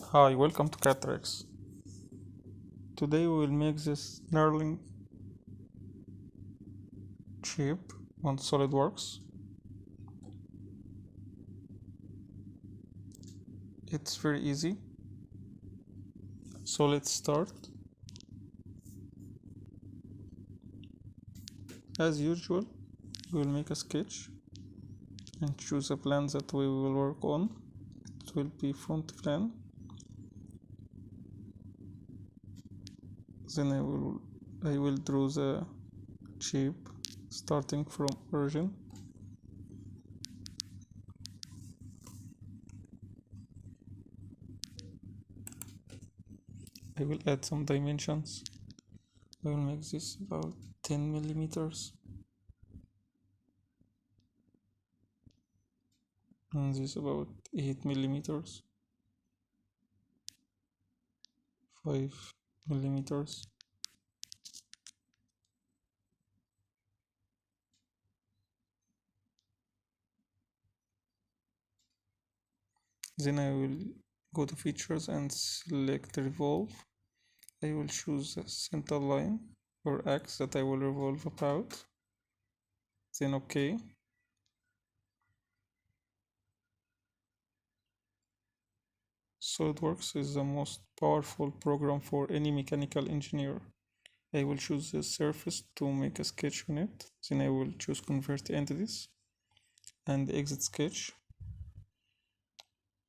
Hi, welcome to Catrix. Today we will make this knurling shape on Solidworks. It's very easy. So let's start. As usual, we will make a sketch and choose a plan that we will work on. It will be front plan. Then I will draw the shape starting from origin. I will add some dimensions. I will make this about 10 millimeters and this about 8 millimeters, 5 millimeters. Then I will go to features and select revolve. I will choose a center line or X that I will revolve about. Then OK. SolidWorks is the most powerful program for any mechanical engineer. I will choose the surface to make a sketch on it. Then I will choose convert entities and exit sketch.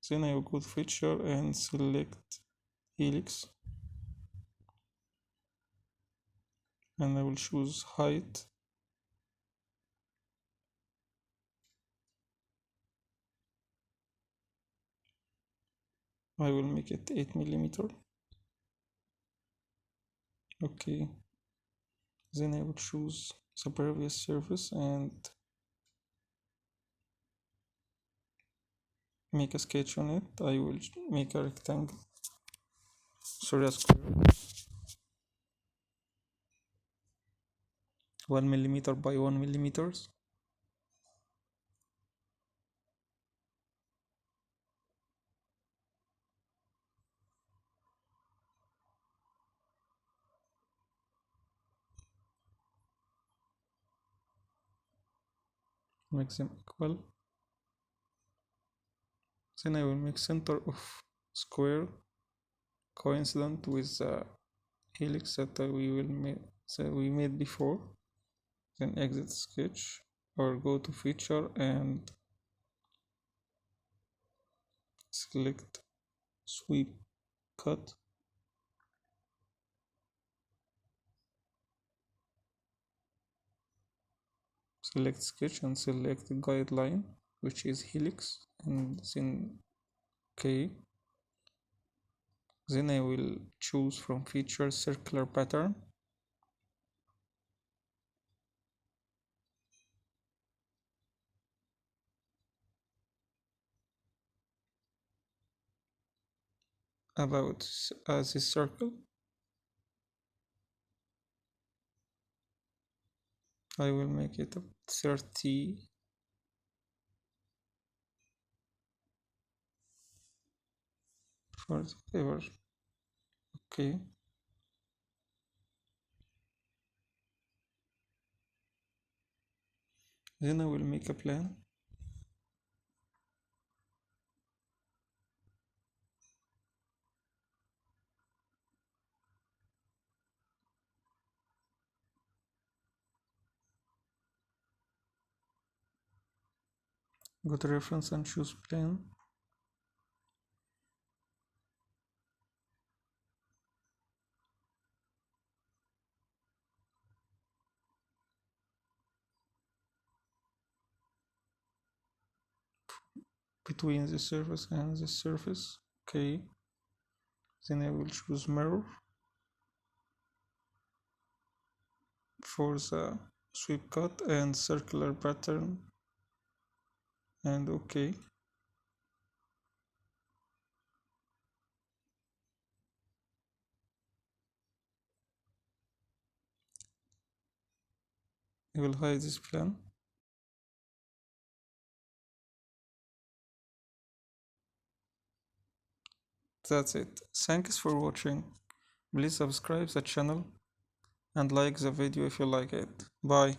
Then I will go to feature and select helix. And I will choose height. I will make it 8 millimeter. Okay. Then I will choose the previous surface and make a sketch on it. I will make a rectangle, sorry, a square, 1 millimeter by 1 millimeters. Make them equal. Then I will make center of square coincident with the helix that we made before. Then exit sketch or go to feature and select sweep cut. Select sketch and select the guideline, which is helix, and then OK. Then I will choose from feature circular pattern. About this circle, I will make it 30 for whatever. Okay. Then I will make a plan. Go to reference and choose plan. Between the surface and the surface. Okay. Then I will choose mirror for the sweep cut and circular pattern and OK. I will hide this plan. That's it. Thanks for watching. Please subscribe the channel and like the video if you like it. Bye.